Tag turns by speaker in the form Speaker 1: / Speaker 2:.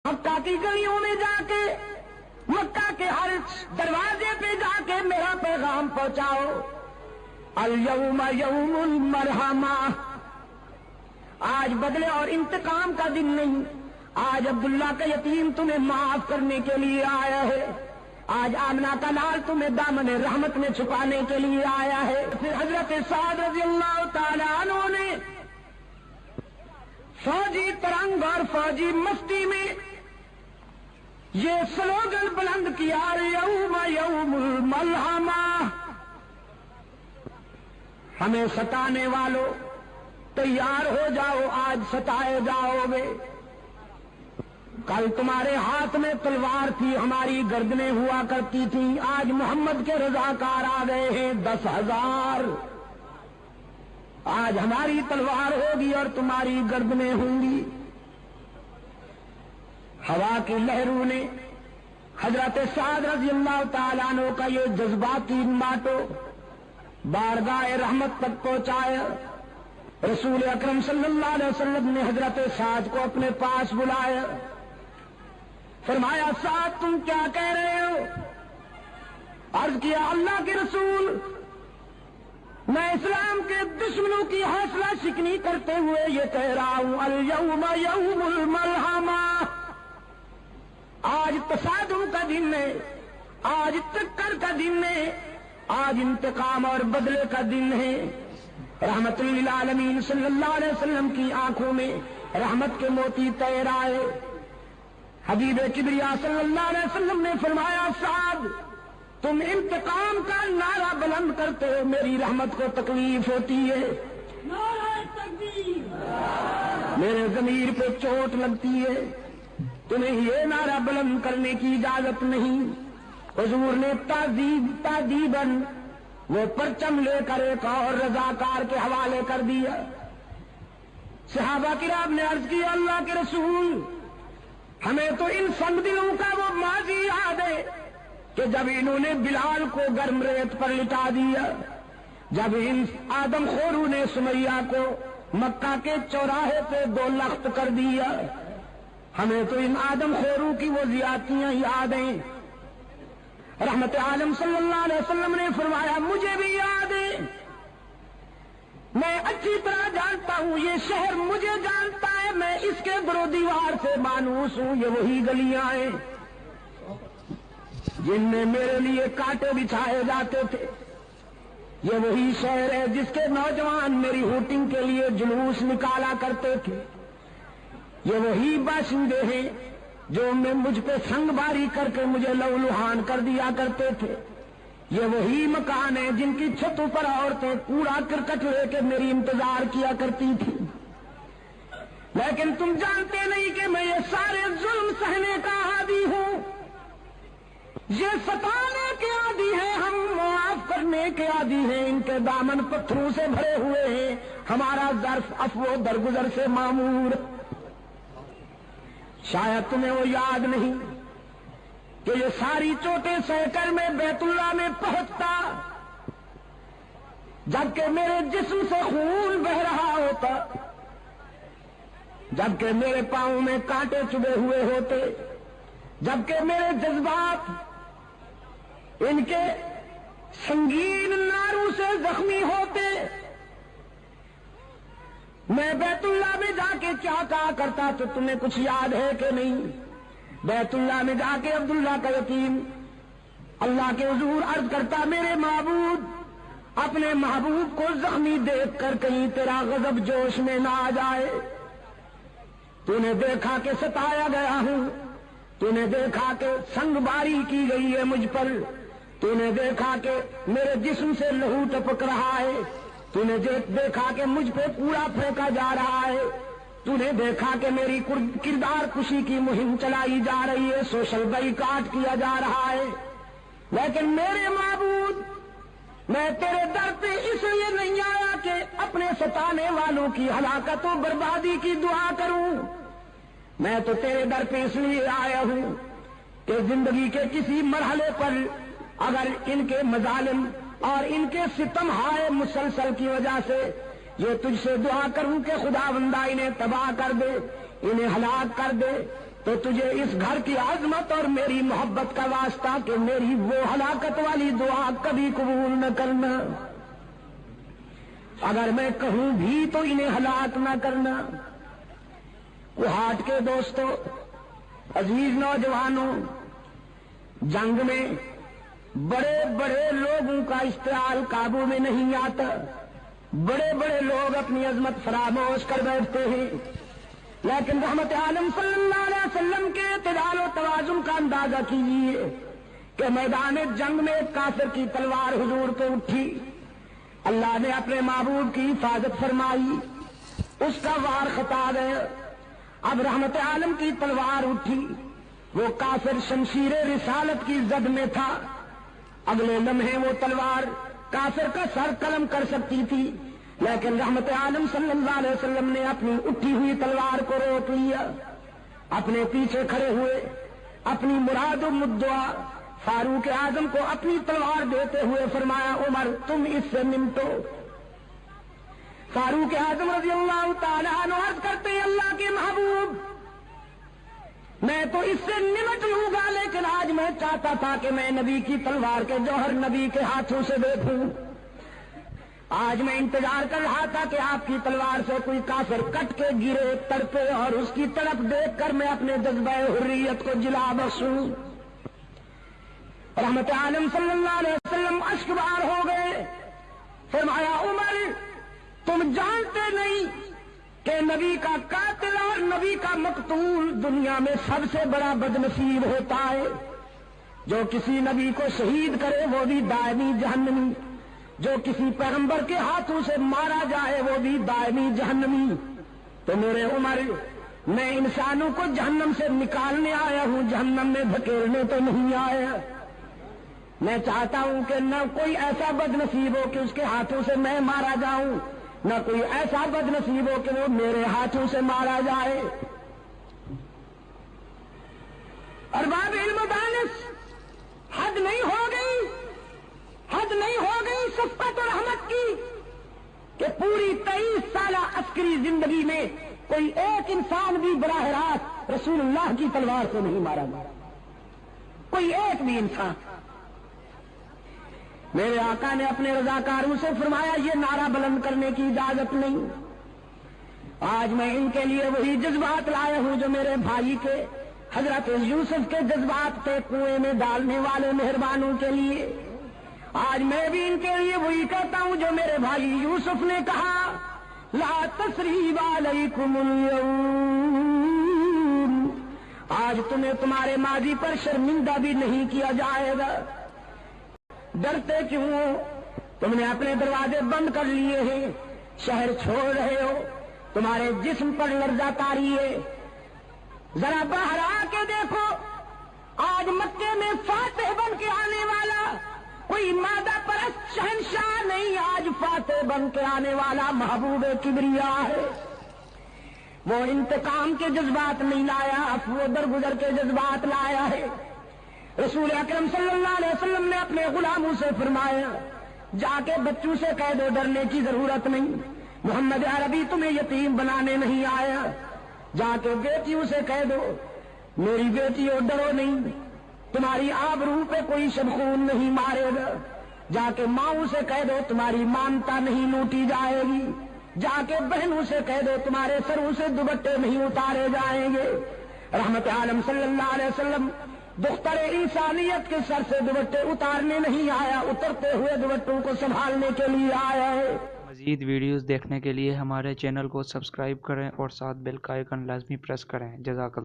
Speaker 1: مکہ کی گلیوں میں جا کے، مکہ کے ہر دروازے پہ جا کے میرا پیغام پہنچاؤ، الیوم یوم المرحمہ، آج بدلے اور انتقام کا دن نہیں، آج عبداللہ کا یتیم تمہیں معاف کرنے کے لیے آیا ہے، آج آمنہ کا لال تمہیں دامن رحمت میں چھپانے کے لیے آیا ہے۔ پھر حضرت سعد رضی اللہ تعالیٰ عنہ نے فوجی ترنگ اور فوجی مستی میں یہ سلوگن بلند کیا، یوم یوم الملحمہ، ہمیں ستانے والوں تیار ہو جاؤ، آج ستائے جاؤ گے۔ کل تمہارے ہاتھ میں تلوار تھی، ہماری گردنیں ہوا کرتی تھیں، آج محمد کے رضاکار آ گئے ہیں 10,000، آج ہماری تلوار ہوگی اور تمہاری گردنیں ہوں گی۔ ہوا کی لہروں نے حضرت سعد رضی اللہ تعالیٰ عنہ کا یہ جذباتی ماٹو بارگاہ رحمت تک پہنچایا۔ رسول اکرم صلی اللہ علیہ وسلم نے حضرت سعد کو اپنے پاس بلایا، فرمایا سعد تم کیا کہہ رہے ہو؟ عرض کیا اللہ کے رسول، میں اسلام کے دشمنوں کی حوصلہ شکنی کرتے ہوئے یہ کہہ رہا ہوں، الیوم یوم الملحمہ، آج تصادم کا دن ہے، آج ٹکر کا دن ہے، آج انتقام اور بدلے کا دن ہے۔ رحمت للعالمین صلی اللہ علیہ وسلم کی آنکھوں میں رحمت کے موتی تیر آئے۔ حبیب کبریا صلی اللہ علیہ وسلم نے فرمایا سعد تم انتقام کا نعرہ بلند کرتے ہو، میری رحمت کو تکلیف ہوتی ہے،
Speaker 2: نعرہ تکبیر،
Speaker 1: میرے ضمیر پہ چوٹ لگتی ہے، تمہیں یہ نعرہ بلند کرنے کی اجازت نہیں۔ حضور نے تعذیباً وہ پرچم لے کر ایک اور رضاکار کے حوالے کر دیا۔ صحابہ کرام نے عرض کیا اللہ کے رسول، ہمیں تو ان سنگ دلوں کا وہ ماضی یاد ہے کہ جب انہوں نے بلال کو گرم ریت پر لٹا دیا، جب ان آدم خوروں نے سمیہ کو مکہ کے چوراہے پہ 2 لخت کر دیا، ہمیں تو ان آدم خوروں کی وہ زیادتیاں یاد ہیں۔ رحمت عالم صلی اللہ علیہ وسلم نے فرمایا مجھے بھی یاد ہے، میں اچھی طرح جانتا ہوں، یہ شہر مجھے جانتا ہے، میں اس کے در و دیوار سے مانوس ہوں، یہ وہی گلیاں ہیں جن میں میرے لیے کانٹے بچھائے جاتے تھے، یہ وہی شہر ہے جس کے نوجوان میری ہوٹنگ کے لیے جلوس نکالا کرتے تھے، یہ وہی باشندے ہیں جو میں مجھ پہ سنگ باری کر کے مجھے لہولہان کر دیا کرتے تھے، یہ وہی مکان ہیں جن کی چھتوں پر عورتیں کوڑا کرکٹ لے کے میری انتظار کیا کرتی تھی۔ لیکن تم جانتے نہیں کہ میں یہ سارے ظلم سہنے کا عادی ہوں، یہ ستانے کے عادی ہیں، ہم معاف کرنے کے عادی ہیں، ان کے دامن پتھروں سے بھرے ہوئے ہیں، ہمارا ظرف عفو و درگزر سے معمور۔ شاید تمہیں وہ یاد نہیں کہ یہ ساری چوٹیں سہ کر میں بیت اللہ میں پہنچتا جبکہ میرے جسم سے خون بہ رہا ہوتا، جبکہ میرے پاؤں میں کانٹے چبھے ہوئے ہوتے، جبکہ میرے جذبات ان کے سنگین ناروں سے زخمی ہوتے، میں بیت اللہ میں جا کے کیا کہا کرتا تو تمہیں کچھ یاد ہے کہ نہیں؟ بیت اللہ میں جا کے عبداللہ کا یتیم اللہ کے حضور عرض کرتا میرے معبود، اپنے محبوب کو زخمی دیکھ کر کہیں تیرا غضب جوش میں نہ آ جائے، تو نے دیکھا کہ ستایا گیا ہوں، تو نے دیکھا کہ سنگ باری کی گئی ہے مجھ پر، تو نے دیکھا کہ میرے جسم سے لہو ٹپک رہا ہے، تو نے دیکھا کہ مجھ پہ کوڑا پھینکا جا رہا ہے، تو نے دیکھا کہ میری کردار کشی کی مہم چلائی جا رہی ہے، سوشل بائیکاٹ کیا جا رہا ہے، لیکن میرے معبود میں تیرے در پہ اس لیے نہیں آیا کہ اپنے ستانے والوں کی ہلاکت و بربادی کی دعا کروں، میں تو تیرے در پہ اس لیے آیا ہوں کہ زندگی کے کسی مرحلے پر اگر ان کے مظالم اور ان کے ستم ہائے مسلسل کی وجہ سے یہ تجھ سے دعا کروں کہ خدا بندہ انہیں تباہ کر دے، انہیں ہلاک کر دے، تو تجھے اس گھر کی عظمت اور میری محبت کا واسطہ کہ میری وہ ہلاکت والی دعا کبھی قبول نہ کرنا، اگر میں کہوں بھی تو انہیں ہلاک نہ کرنا۔ وہ ہاٹ کے دوستو، عزیز نوجوانوں، جنگ میں بڑے بڑے لوگوں کا اشتعال قابو میں نہیں آتا، بڑے بڑے لوگ اپنی عظمت فراموش کر بیٹھتے ہیں، لیکن رحمت عالم صلی اللہ علیہ وسلم کے اعتدال و توازن کا اندازہ کیجیے کہ میدان جنگ میں ایک کافر کی تلوار حضور پہ اٹھی، اللہ نے اپنے محبوب کی حفاظت فرمائی، اس کا وار خطا گیا، اب رحمت عالم کی تلوار اٹھی، وہ کافر شمشیر رسالت کی زد میں تھا، اگلے لمحے وہ تلوار کافر کا سر قلم کر سکتی تھی، لیکن رحمت عالم صلی اللہ علیہ وسلم نے اپنی اٹھی ہوئی تلوار کو روک لیا، اپنے پیچھے کھڑے ہوئے اپنی مراد و مدعا فاروق اعظم کو اپنی تلوار دیتے ہوئے فرمایا، عمر تم اس سے نمٹو۔ فاروق اعظم رضی اللہ تعالیٰ عنہ عرض کرتے ہیں، اللہ کے محبوب میں تو اس سے نمٹ لوں گا، لیکن آج میں چاہتا تھا کہ میں نبی کی تلوار کے جوہر نبی کے ہاتھوں سے دیکھوں، آج میں انتظار کر رہا تھا کہ آپ کی تلوار سے کوئی کافر کٹ کے گرے تڑپے، اور اس کی تڑپ دیکھ کر میں اپنے جذبہ حریت کو جلا بخشوں۔ رحمت عالم صلی اللہ علیہ وسلم اشک بار ہو گئے، فرمایا، عمر تم جانتے نہیں کہ نبی کا قاتل اور نبی کا مقتول دنیا میں سب سے بڑا بدنصیب ہوتا ہے، جو کسی نبی کو شہید کرے وہ بھی دائمی جہنمی، جو کسی پیغمبر کے ہاتھوں سے مارا جائے وہ بھی دائمی جہنمی۔ تو میرے عمر، میں انسانوں کو جہنم سے نکالنے آیا ہوں، جہنم میں دھکیلنے تو نہیں آیا۔ میں چاہتا ہوں کہ نہ کوئی ایسا بدنصیب ہو کہ اس کے ہاتھوں سے میں مارا جاؤں، نہ کوئی ایسا بدنصیب ہو کہ وہ میرے ہاتھوں سے مارا جائے۔ ارباب علم و دانش، حد نہیں ہو گئی، حد نہیں ہو گئی شفقت و رحمت کی کہ پوری 23 سالہ عسکری زندگی میں کوئی ایک انسان بھی براہ راست رسول اللہ کی تلوار سے نہیں مارا گیا، کوئی ایک بھی انسان۔ میرے آقا نے اپنے رضاکاروں سے فرمایا، یہ نعرہ بلند کرنے کی اجازت نہیں۔ آج میں ان کے لیے وہی جذبات لایا ہوں جو میرے بھائی کے حضرت یوسف کے جذبات تھے کنویں میں ڈالنے والے مہربانوں کے لیے۔ آج میں بھی ان کے لیے وہی کہتا ہوں جو میرے بھائی یوسف نے کہا، لا تثریب علیکم اليوم، آج تمہیں تمہارے ماضی پر شرمندہ بھی نہیں کیا جائے گا۔ ڈرتے کیوں ہو؟ تم نے اپنے دروازے بند کر لیے ہیں، شہر چھوڑ رہے ہو، تمہارے جسم پر لرزہ طاری ہے، ذرا باہر آ کے دیکھو، آج مکے میں فاتح بن کے آنے والا کوئی مادہ پرست شہنشاہ نہیں، آج فاتح بن کے آنے والا محبوب کبریا ہے۔ وہ انتقام کے جذبات نہیں لایا، وہ درگزر کے جذبات لایا ہے۔ رسول اکرم صلی اللہ علیہ وسلم نے اپنے غلاموں سے فرمایا، جا کے بچوں سے کہہ دو ڈرنے کی ضرورت نہیں، محمد عربی تمہیں یتیم بنانے نہیں آیا۔ جا کے بیٹیوں سے کہہ دو، میری بیٹیوں ڈرو نہیں، تمہاری آبرو پہ کوئی شبخون نہیں مارے گا۔ جا کے ماؤں سے کہہ دو، تمہاری مانتا نہیں لوٹی جائے گی۔ جا کے بہنوں سے کہہ دو، تمہارے سروں سے دوپٹے نہیں اتارے جائیں گے۔ رحمت عالم صلی اللہ علیہ وسلم دختر انسانیت کے سر سے دوپٹے اتارنے نہیں آیا، اترتے ہوئے دوپٹوں کو سنبھالنے کے لیے آیا ہے۔
Speaker 3: مزید ویڈیوز دیکھنے کے لیے ہمارے چینل کو سبسکرائب کریں اور ساتھ بیل کا آئیکن لازمی پریس کریں۔ جزاک اللہ۔